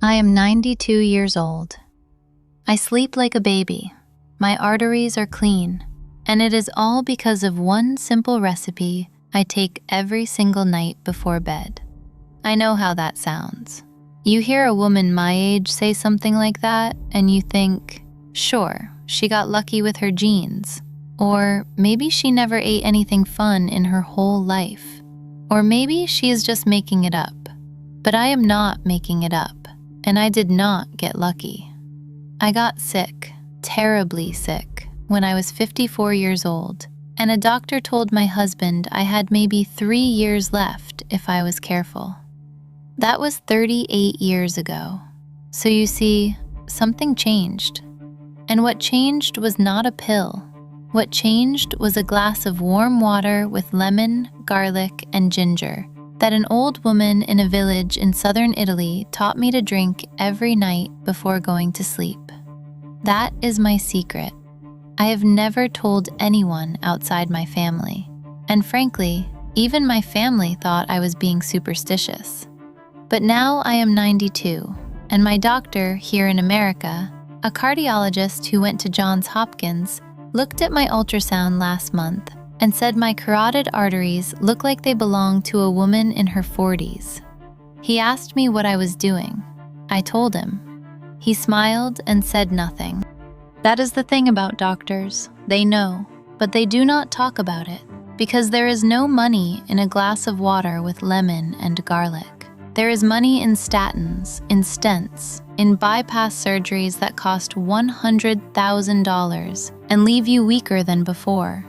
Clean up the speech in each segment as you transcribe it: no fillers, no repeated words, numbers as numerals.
I am 92 years old. I sleep like a baby. My arteries are clean, and it is all because of one simple recipe I take every single night before bed. I know how that sounds. You hear a woman my age say something like that, and you think, sure, she got lucky with her genes. Or maybe she never ate anything fun in her whole life. Or maybe she is just making it up. But I am not making it up, and I did not get lucky. I got sick, terribly sick, when I was 54 years old, and a doctor told my husband I had maybe 3 years left if I was careful. That was 38 years ago. So you see, something changed. And what changed was not a pill. What changed was a glass of warm water with lemon, garlic, and ginger that an old woman in a village in southern Italy taught me to drink every night before going to sleep. That is my secret. I have never told anyone outside my family. And frankly, even my family thought I was being superstitious. But now I am 92, and my doctor here in America, a cardiologist who went to Johns Hopkins, looked at my ultrasound last month and said my carotid arteries look like they belong to a woman in her 40s. He asked me what I was doing. I told him. He smiled and said nothing. That is the thing about doctors. They know, but they do not talk about it, because there is no money in a glass of water with lemon and garlic. There is money in statins, in stents, in bypass surgeries that cost $100,000 and leave you weaker than before.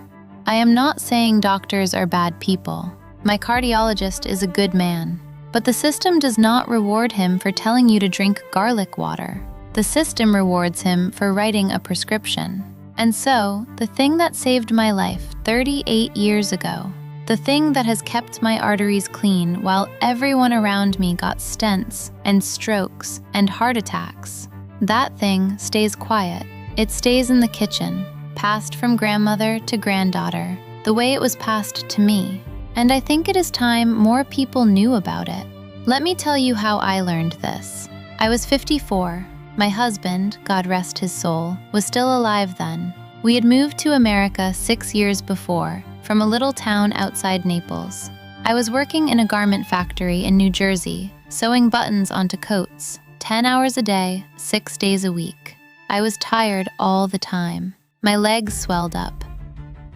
I am not saying doctors are bad people. My cardiologist is a good man, but the system does not reward him for telling you to drink garlic water. The system rewards him for writing a prescription. And so, the thing that saved my life 38 years ago, the thing that has kept my arteries clean while everyone around me got stents and strokes and heart attacks, that thing stays quiet. It stays in the kitchen, passed from grandmother to granddaughter, the way it was passed to me. And I think it is time more people knew about it. Let me tell you how I learned this. I was 54. My husband, God rest his soul, was still alive then. We had moved to America 6 years before, from a little town outside Naples. I was working in a garment factory in New Jersey, sewing buttons onto coats, 10 hours a day, 6 days a week. I was tired all the time. My legs swelled up.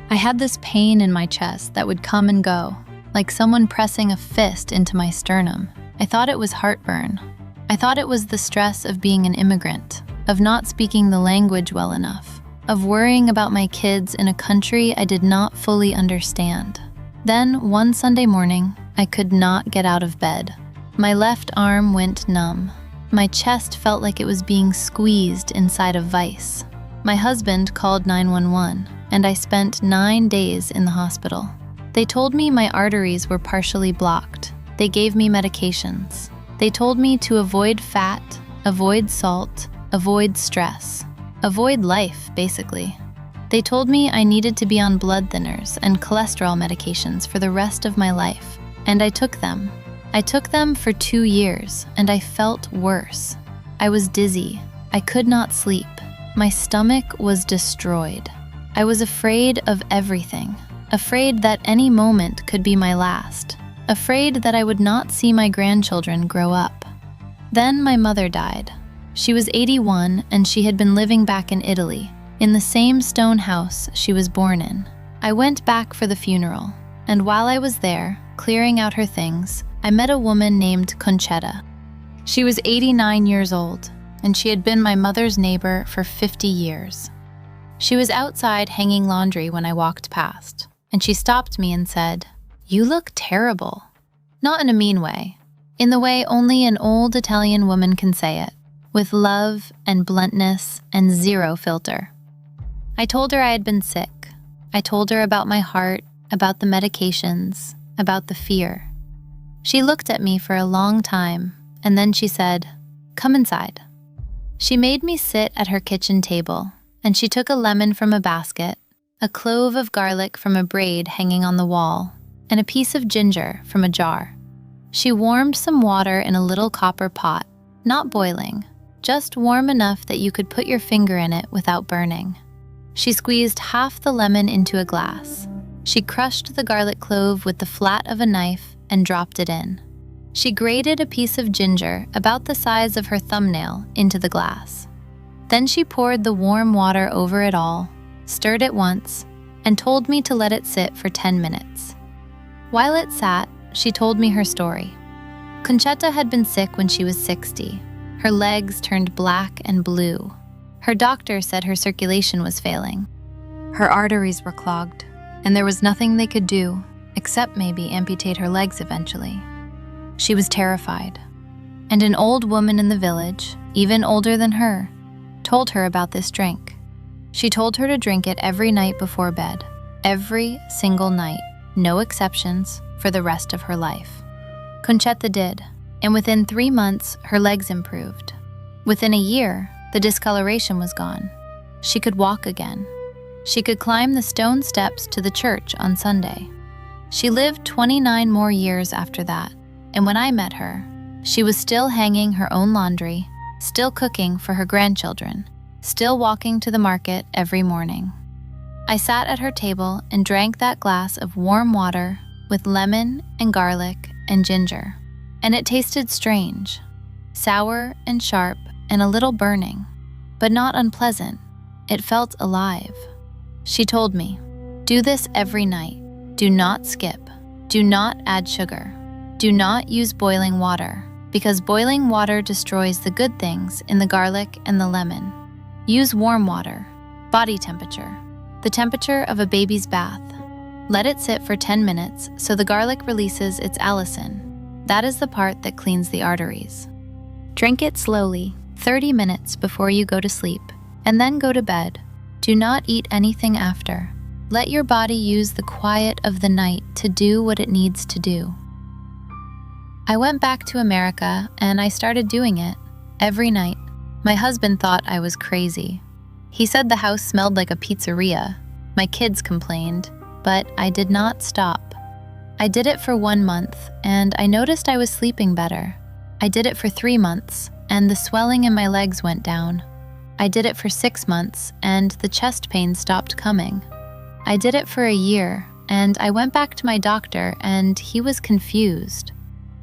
I had this pain in my chest that would come and go, like someone pressing a fist into my sternum. I thought it was heartburn. I thought it was the stress of being an immigrant, of not speaking the language well enough, of worrying about my kids in a country I did not fully understand. Then, one Sunday morning, I could not get out of bed. My left arm went numb. My chest felt like it was being squeezed inside a vice. My husband called 911, and I spent 9 days in the hospital. They told me my arteries were partially blocked. They gave me medications. They told me to avoid fat, avoid salt, avoid stress. Avoid life, basically. They told me I needed to be on blood thinners and cholesterol medications for the rest of my life, and I took them. I took them for 2 years, and I felt worse. I was dizzy. I could not sleep. My stomach was destroyed. I was afraid of everything, afraid that any moment could be my last, afraid that I would not see my grandchildren grow up. Then my mother died. She was 81, and she had been living back in Italy, in the same stone house she was born in. I went back for the funeral, and while I was there, clearing out her things, I met a woman named Concetta. She was 89 years old, and she had been my mother's neighbor for 50 years. She was outside hanging laundry when I walked past, and she stopped me and said, "You look terrible." Not in a mean way, in the way only an old Italian woman can say it, with love and bluntness and zero filter. I told her I had been sick. I told her about my heart, about the medications, about the fear. She looked at me for a long time, and then she said, "Come inside." She made me sit at her kitchen table, and she took a lemon from a basket, a clove of garlic from a braid hanging on the wall, and a piece of ginger from a jar. She warmed some water in a little copper pot, Not boiling, just warm enough that you could put your finger in it without burning. She squeezed half the lemon into a glass. She crushed the garlic clove with the flat of a knife and dropped it in. She grated a piece of ginger about the size of her thumbnail into the glass. Then she poured the warm water over it all, stirred it once, and told me to let it sit for 10 minutes. While it sat, she told me her story. Conchetta had been sick when she was 60. Her legs turned black and blue. Her doctor said her circulation was failing. Her arteries were clogged, and there was nothing they could do, except maybe amputate her legs eventually. She was terrified. And an old woman in the village, even older than her, told her about this drink. She told her to drink it every night before bed, every single night, no exceptions, for the rest of her life. Conchetta did, and within 3 months, her legs improved. Within a year, the discoloration was gone. She could walk again. She could climb the stone steps to the church on Sunday. She lived 29 more years after that, and when I met her, she was still hanging her own laundry, still cooking for her grandchildren, still walking to the market every morning. I sat at her table and drank that glass of warm water with lemon and garlic and ginger, and it tasted strange, sour and sharp and a little burning, but not unpleasant. It felt alive. She told me, "Do this every night. Do not skip. Do not add sugar. Do not use boiling water, because boiling water destroys the good things in the garlic and the lemon. Use warm water, body temperature, the temperature of a baby's bath. Let it sit for 10 minutes so the garlic releases its allicin. That is the part that cleans the arteries. Drink it slowly, 30 minutes before you go to sleep, and then go to bed. Do not eat anything after. Let your body use the quiet of the night to do what it needs to do." I went back to America and I started doing it every night. My husband thought I was crazy. He said the house smelled like a pizzeria. My kids complained, but I did not stop. I did it for 1 month and I noticed I was sleeping better. I did it for 3 months and the swelling in my legs went down. I did it for 6 months and the chest pain stopped coming. I did it for a year and I went back to my doctor and he was confused.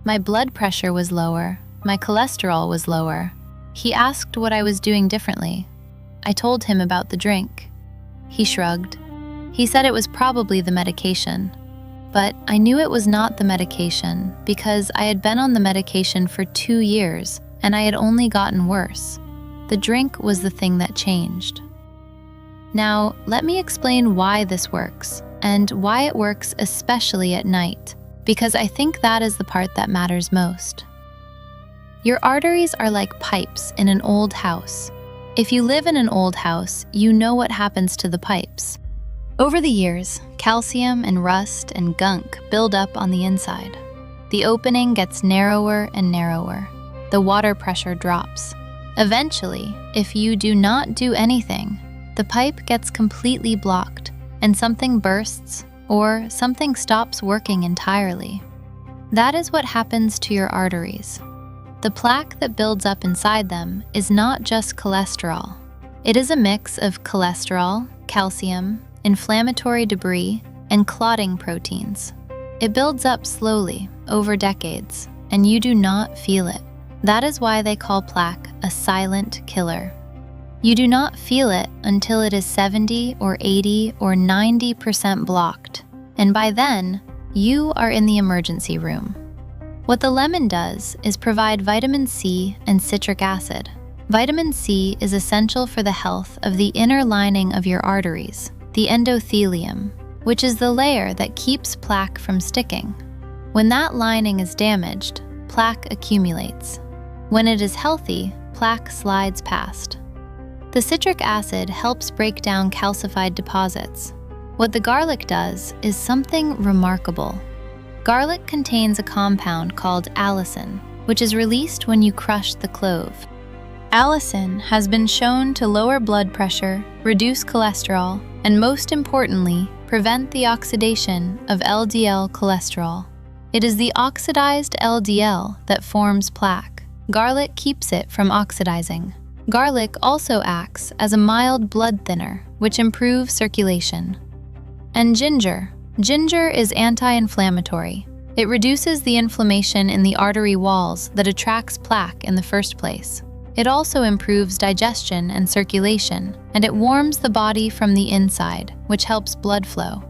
My blood pressure was lower, my cholesterol was lower. He asked what I was doing differently. I told him about the drink. He shrugged. He said it was probably the medication. But I knew it was not the medication because I had been on the medication for 2 years and I had only gotten worse. The drink was the thing that changed. Now, let me explain why this works and why it works especially at night, because I think that is the part that matters most. Your arteries are like pipes in an old house. If you live in an old house, you know what happens to the pipes. Over the years, calcium and rust and gunk build up on the inside. The opening gets narrower and narrower. The water pressure drops. Eventually, if you do not do anything, the pipe gets completely blocked and something bursts or something stops working entirely. That is what happens to your arteries. The plaque that builds up inside them is not just cholesterol. It is a mix of cholesterol, calcium, inflammatory debris, and clotting proteins. It builds up slowly over decades, and you do not feel it. That is why they call plaque a silent killer. You do not feel it until it is 70 or 80 or 90% blocked, and by then, you are in the emergency room. What the lemon does is provide vitamin C and citric acid. Vitamin C is essential for the health of the inner lining of your arteries, the endothelium, which is the layer that keeps plaque from sticking. When that lining is damaged, plaque accumulates. When it is healthy, plaque slides past. The citric acid helps break down calcified deposits. What the garlic does is something remarkable. Garlic contains a compound called allicin, which is released when you crush the clove. Allicin has been shown to lower blood pressure, reduce cholesterol, and most importantly, prevent the oxidation of LDL cholesterol. It is the oxidized LDL that forms plaque. Garlic keeps it from oxidizing. Garlic also acts as a mild blood thinner, which improves circulation. And ginger. Ginger is anti-inflammatory. It reduces the inflammation in the artery walls that attracts plaque in the first place. It also improves digestion and circulation, and it warms the body from the inside, which helps blood flow.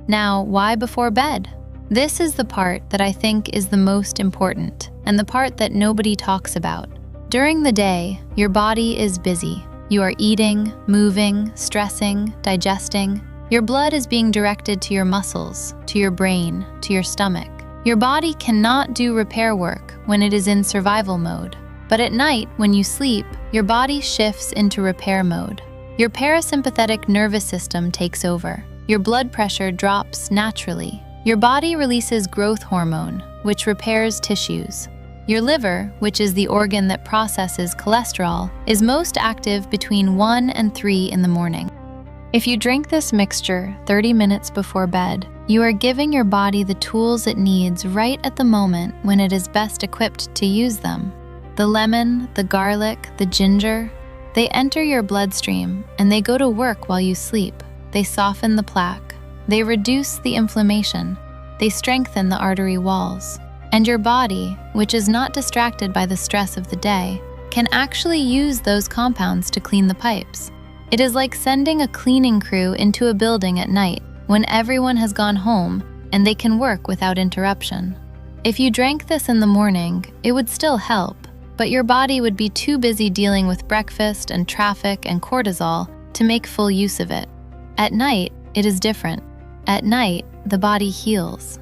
Now, why before bed? This is the part that I think is the most important, and the part that nobody talks about. During the day, your body is busy. You are eating, moving, stressing, digesting. Your blood is being directed to your muscles, to your brain, to your stomach. Your body cannot do repair work when it is in survival mode. But at night, when you sleep, your body shifts into repair mode. Your parasympathetic nervous system takes over. Your blood pressure drops naturally. Your body releases growth hormone, which repairs tissues. Your liver, which is the organ that processes cholesterol, is most active between 1 and 3 in the morning. If you drink this mixture 30 minutes before bed, you are giving your body the tools it needs right at the moment when it is best equipped to use them. The lemon, the garlic, the ginger, they enter your bloodstream and they go to work while you sleep. They soften the plaque. They reduce the inflammation. They strengthen the artery walls. And your body, which is not distracted by the stress of the day, can actually use those compounds to clean the pipes. It is like sending a cleaning crew into a building at night when everyone has gone home and they can work without interruption. If you drank this in the morning, it would still help, but your body would be too busy dealing with breakfast and traffic and cortisol to make full use of it. At night, it is different. At night, the body heals.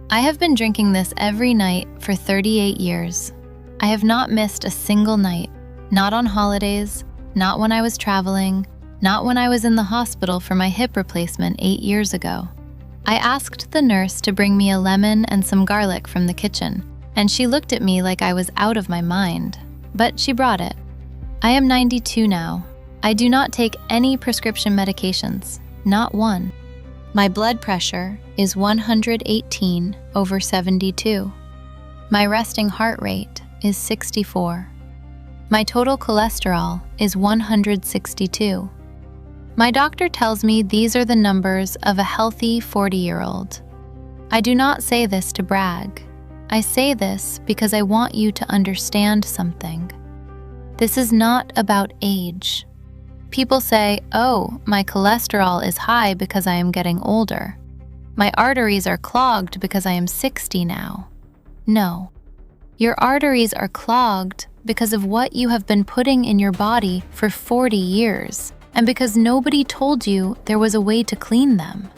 I have been drinking this every night for 38 years. I have not missed a single night, not on holidays, not when I was traveling, not when I was in the hospital for my hip replacement 8 years ago. I asked the nurse to bring me a lemon and some garlic from the kitchen, and she looked at me like I was out of my mind, but she brought it. I am 92 now. I do not take any prescription medications, not one. My blood pressure is 118/72. My resting heart rate is 64. My total cholesterol is 162. My doctor tells me these are the numbers of a healthy 40-year-old. I do not say this to brag. I say this because I want you to understand something. This is not about age. People say, oh, my cholesterol is high because I am getting older. My arteries are clogged because I am 60 now. No. Your arteries are clogged because of what you have been putting in your body for 40 years, and because nobody told you there was a way to clean them.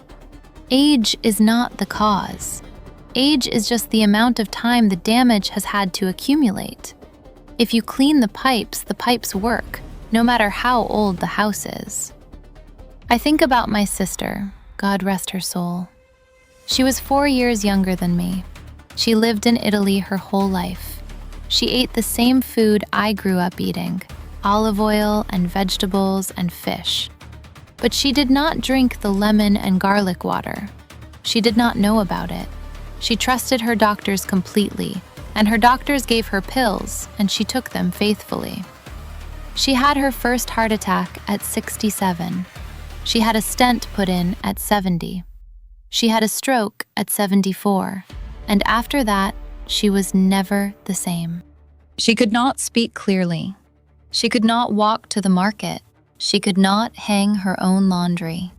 Age is not the cause. Age is just the amount of time the damage has had to accumulate. If you clean the pipes work, no matter how old the house is. I think about my sister, God rest her soul. She was 4 years younger than me. She lived in Italy her whole life. She ate the same food I grew up eating, olive oil and vegetables and fish. But she did not drink the lemon and garlic water. She did not know about it. She trusted her doctors completely, and her doctors gave her pills, and she took them faithfully. She had her first heart attack at 67. She had a stent put in at 70. She had a stroke at 74. And after that, she was never the same. She could not speak clearly. She could not walk to the market. She could not hang her own laundry.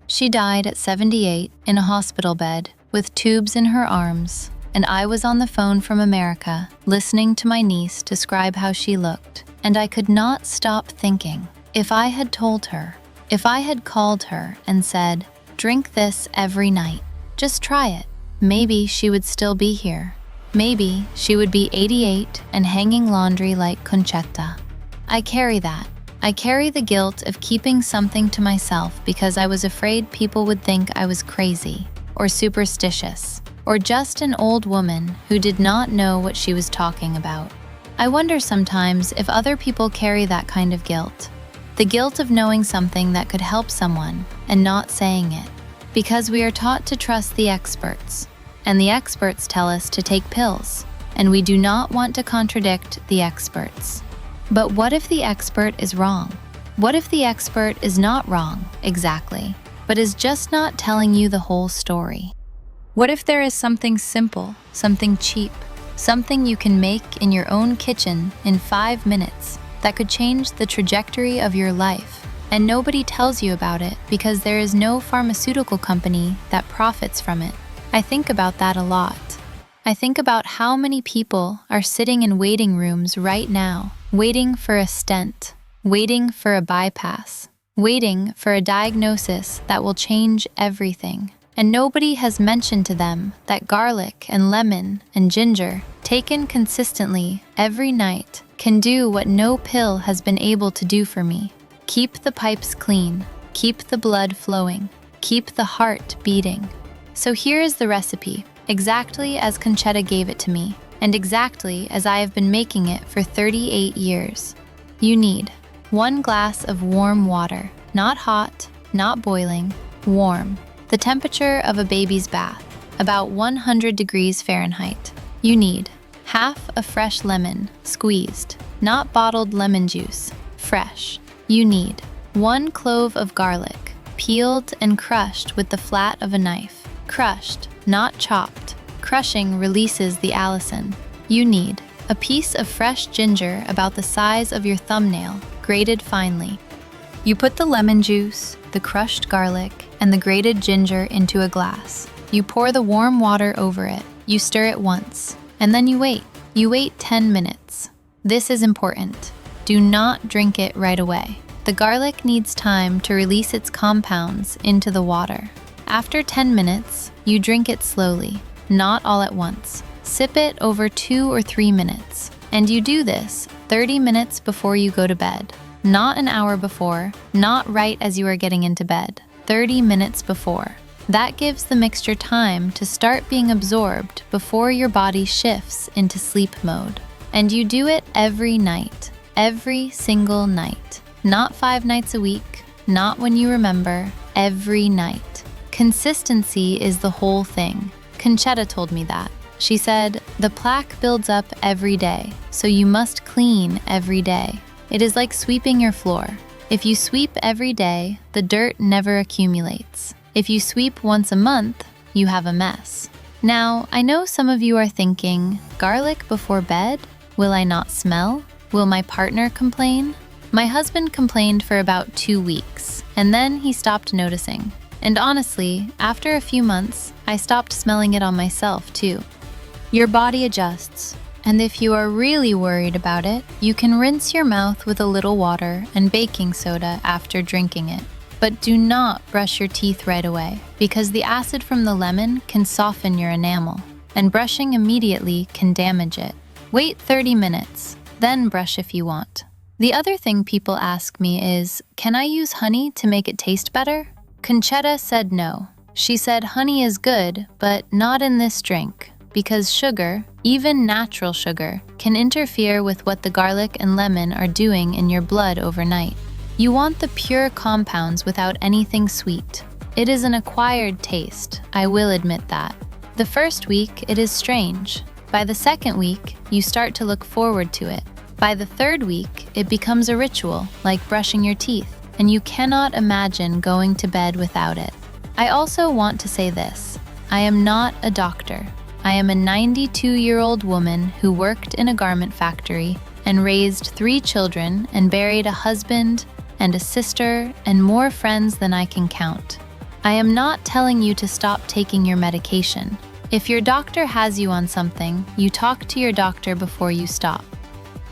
She died at 78 in a hospital bed with tubes in her arms, and I was on the phone from America listening to my niece describe how she looked. And I could not stop thinking, if I had told her, if I had called her and said, drink this every night, just try it, maybe she would still be here. Maybe she would be 88 and hanging laundry like Conchetta. I carry that. I carry the guilt of keeping something to myself because I was afraid people would think I was crazy or superstitious or just an old woman who did not know what she was talking about. I wonder sometimes if other people carry that kind of guilt. The guilt of knowing something that could help someone and not saying it. Because we are taught to trust the experts. And the experts tell us to take pills. and we do not want to contradict the experts. But what if the expert is wrong? What if the expert is not wrong, exactly, but is just not telling you the whole story? What if there is something simple, something cheap, something you can make in your own kitchen in 5 minutes that could change the trajectory of your life, and nobody tells you about it because there is no pharmaceutical company that profits from it? I think about that a lot. I think about how many people are sitting in waiting rooms right now, waiting for a stent, waiting for a bypass, waiting for a diagnosis that will change everything. And nobody has mentioned to them that garlic and lemon and ginger, taken consistently every night, can do what no pill has been able to do for me. Keep the pipes clean, keep the blood flowing, keep the heart beating. So here is the recipe, exactly as Conchetta gave it to me, and exactly as I have been making it for 38 years. You need 1 glass of warm water, not hot, not boiling, warm. The temperature of a baby's bath, about 100 degrees Fahrenheit. You need half a fresh lemon, squeezed, not bottled lemon juice, fresh. You need 1 clove of garlic, peeled and crushed with the flat of a knife. Crushed, not chopped. Crushing releases the allicin. You need a piece of fresh ginger about the size of your thumbnail, grated finely. You put the lemon juice, the crushed garlic, and the grated ginger into a glass. You pour the warm water over it. You stir it once, and then you wait. You wait 10 minutes. This is important. Do not drink it right away. The garlic needs time to release its compounds into the water. After 10 minutes, you drink it slowly, not all at once. Sip it over 2 or 3 minutes, and you do this 30 minutes before you go to bed. Not an hour before, not right as you are getting into bed, 30 minutes before. That gives the mixture time to start being absorbed before your body shifts into sleep mode. And you do it every night, every single night. Not 5 nights a week, not when you remember, every night. Consistency is the whole thing. Conchetta told me that. She said, the plaque builds up every day, so you must clean every day. It is like sweeping your floor. If you sweep every day, the dirt never accumulates. If you sweep once a month, you have a mess. Now, I know some of you are thinking, garlic before bed? Will I not smell? Will my partner complain? My husband complained for about 2 weeks, and then he stopped noticing. And honestly, after a few months, I stopped smelling it on myself too. Your body adjusts. And if you are really worried about it, you can rinse your mouth with a little water and baking soda after drinking it. But do not brush your teeth right away, because the acid from the lemon can soften your enamel, and brushing immediately can damage it. Wait 30 minutes, then brush if you want. The other thing people ask me is, can I use honey to make it taste better? Conchetta said no. She said honey is good, but not in this drink. Because sugar, even natural sugar, can interfere with what the garlic and lemon are doing in your blood overnight. You want the pure compounds without anything sweet. It is an acquired taste, I will admit that. The first week, it is strange. By the second week, you start to look forward to it. By the third week, it becomes a ritual, like brushing your teeth, and you cannot imagine going to bed without it. I also want to say this. I am not a doctor. I am a 92-year-old woman who worked in a garment factory and raised 3 children and buried a husband and a sister and more friends than I can count. I am not telling you to stop taking your medication. If your doctor has you on something, you talk to your doctor before you stop.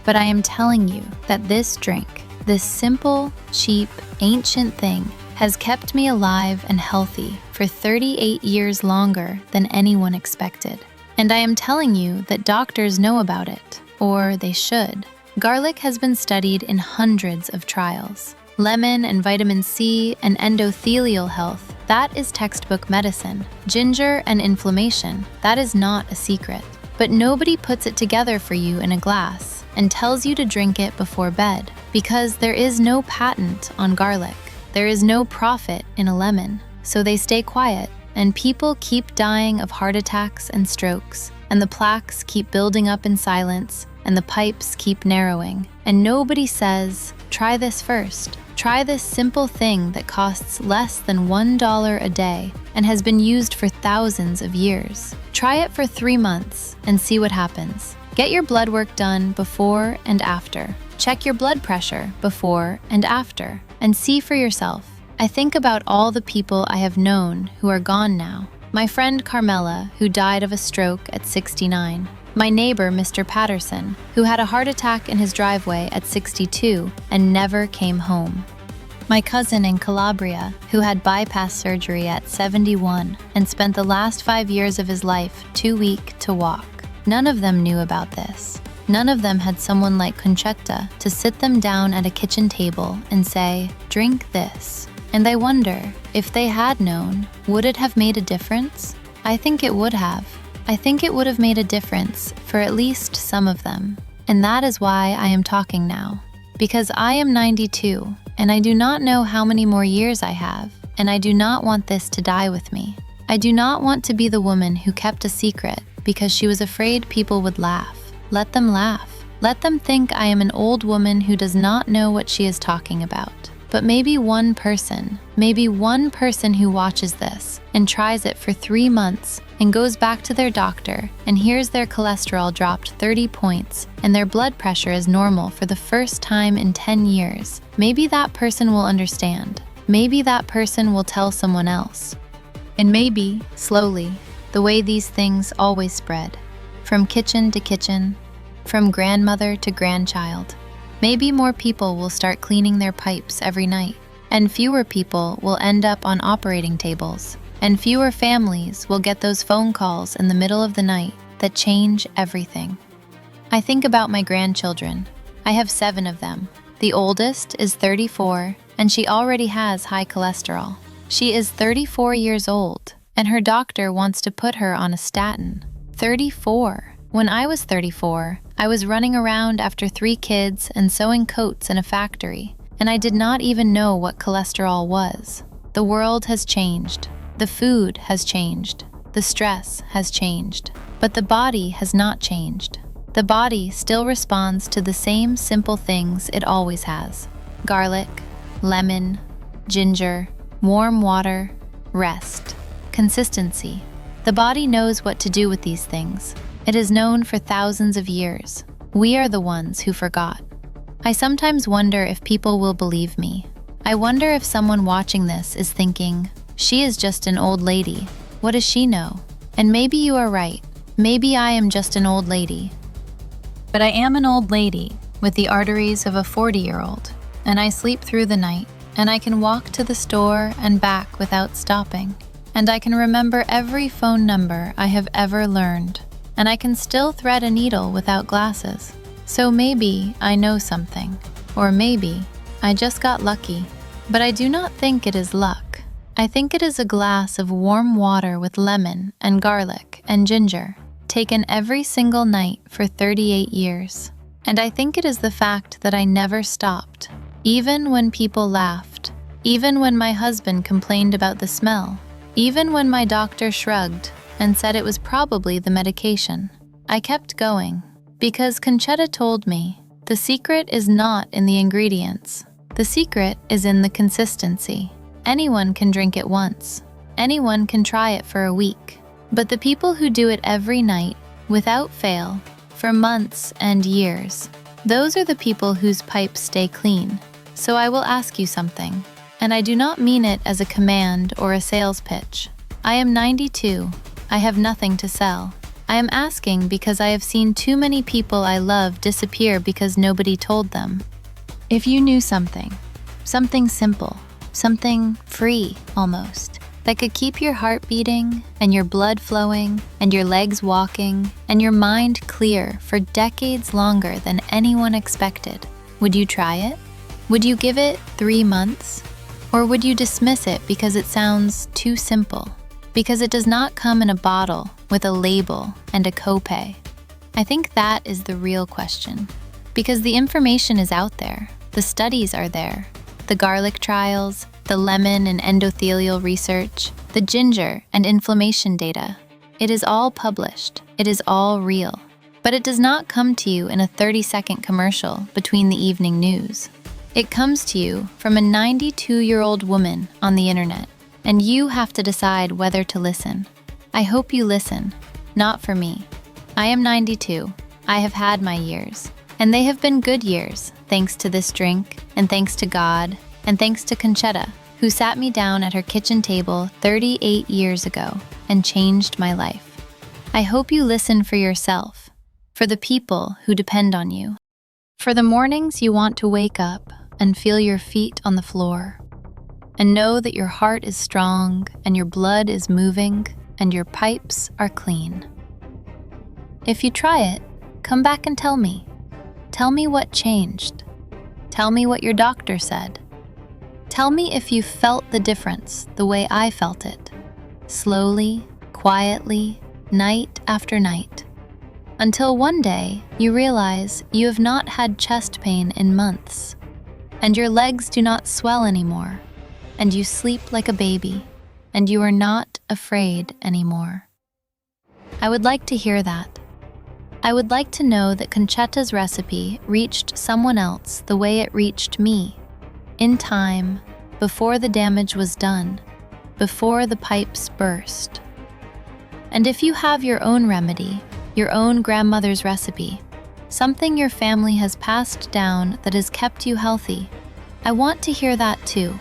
But I am telling you that this drink, this simple, cheap, ancient thing, has kept me alive and healthy for 38 years longer than anyone expected. And I am telling you that doctors know about it, or they should. Garlic has been studied in hundreds of trials. Lemon and vitamin C and endothelial health, that is textbook medicine. Ginger and inflammation, that is not a secret. But nobody puts it together for you in a glass and tells you to drink it before bed, because there is no patent on garlic. There is no profit in a lemon, so they stay quiet, and people keep dying of heart attacks and strokes and the plaques keep building up in silence, and the pipes keep narrowing, and nobody says, try this first. Try this simple thing that costs less than $1 a day and has been used for thousands of years. Try it for 3 months and see what happens. Get your blood work done before and after. Check your blood pressure before and after, and see for yourself. I think about all the people I have known who are gone now. My friend Carmela, who died of a stroke at 69. My neighbor, Mr. Patterson, who had a heart attack in his driveway at 62 and never came home. My cousin in Calabria, who had bypass surgery at 71 and spent the last 5 years of his life too weak to walk. None of them knew about this. None of them had someone like Conchetta to sit them down at a kitchen table and say, drink this. And I wonder, if they had known, would it have made a difference? I think it would have. I think it would have made a difference for at least some of them. And that is why I am talking now. Because I am 92, and I do not know how many more years I have, and I do not want this to die with me. I do not want to be the woman who kept a secret because she was afraid people would laugh. Let them laugh. Let them think I am an old woman who does not know what she is talking about. But maybe one person who watches this and tries it for 3 months and goes back to their doctor and hears their cholesterol dropped 30 points and their blood pressure is normal for the first time in 10 years, maybe that person will understand. Maybe that person will tell someone else. And maybe, slowly, the way these things always spread, from kitchen to kitchen, from grandmother to grandchild, maybe more people will start cleaning their pipes every night, and fewer people will end up on operating tables, and fewer families will get those phone calls in the middle of the night that change everything. I think about my grandchildren. I have 7 of them. The oldest is 34, and she already has high cholesterol. She is 34 years old, and her doctor wants to put her on a statin. 34. When I was 34, I was running around after 3 kids and sewing coats in a factory, and I did not even know what cholesterol was. The world has changed. The food has changed. The stress has changed. But the body has not changed. The body still responds to the same simple things it always has. Garlic, lemon, ginger, warm water, rest, consistency. The body knows what to do with these things. It is known for thousands of years. We are the ones who forgot. I sometimes wonder if people will believe me. I wonder if someone watching this is thinking, she is just an old lady. What does she know? And maybe you are right. Maybe I am just an old lady. But I am an old lady with the arteries of a 40-year-old, and I sleep through the night, and I can walk to the store and back without stopping, and I can remember every phone number I have ever learned. And I can still thread a needle without glasses. So maybe I know something, or maybe I just got lucky. But I do not think it is luck. I think it is a glass of warm water with lemon and garlic and ginger, taken every single night for 38 years. And I think it is the fact that I never stopped, even when people laughed, even when my husband complained about the smell, even when my doctor shrugged and said it was probably the medication. I kept going, because Conchetta told me, the secret is not in the ingredients. The secret is in the consistency. Anyone can drink it once. Anyone can try it for a week. But the people who do it every night, without fail, for months and years, those are the people whose pipes stay clean. So I will ask you something, and I do not mean it as a command or a sales pitch. I am 92. I have nothing to sell. I am asking because I have seen too many people I love disappear because nobody told them. If you knew something simple, something free almost, that could keep your heart beating and your blood flowing and your legs walking and your mind clear for decades longer than anyone expected, would you try it? Would you give it 3 months? Or would you dismiss it because it sounds too simple? Because it does not come in a bottle with a label and a copay? I think that is the real question. Because the information is out there, the studies are there, the garlic trials, the lemon and endothelial research, the ginger and inflammation data. It is all published. It is all real. But it does not come to you in a 30-second commercial between the evening news. It comes to you from a 92-year-old woman on the internet, and you have to decide whether to listen. I hope you listen. Not for me. I am 92. I have had my years, and they have been good years, thanks to this drink, and thanks to God, and thanks to Conchetta, who sat me down at her kitchen table 38 years ago and changed my life. I hope you listen for yourself, for the people who depend on you. For the mornings you want to wake up and feel your feet on the floor, and know that your heart is strong and your blood is moving and your pipes are clean. If you try it, come back and tell me. Tell me what changed. Tell me what your doctor said. Tell me if you felt the difference the way I felt it, slowly, quietly, night after night, until one day you realize you have not had chest pain in months, and your legs do not swell anymore, and you sleep like a baby, and you are not afraid anymore. I would like to hear that. I would like to know that Conchetta's recipe reached someone else the way it reached me, in time, before the damage was done, before the pipes burst. And if you have your own remedy, your own grandmother's recipe, something your family has passed down that has kept you healthy, I want to hear that too.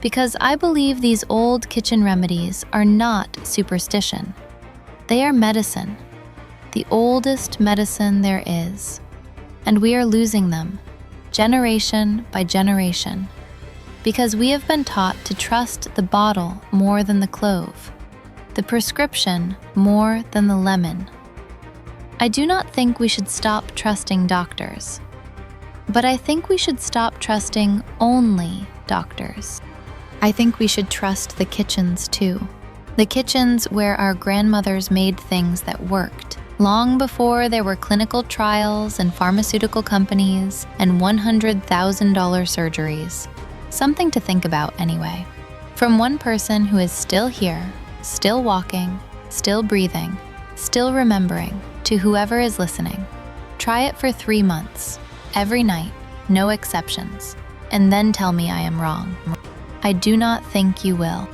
Because I believe these old kitchen remedies are not superstition. They are medicine, the oldest medicine there is. And we are losing them, generation by generation, because we have been taught to trust the bottle more than the clove, the prescription more than the lemon. I do not think we should stop trusting doctors, but I think we should stop trusting only doctors. I think we should trust the kitchens too. The kitchens where our grandmothers made things that worked, long before there were clinical trials and pharmaceutical companies and $100,000 surgeries. Something to think about anyway. From one person who is still here, still walking, still breathing, still remembering, to whoever is listening. Try it for 3 months, every night, no exceptions, and then tell me I am wrong. I do not think you will.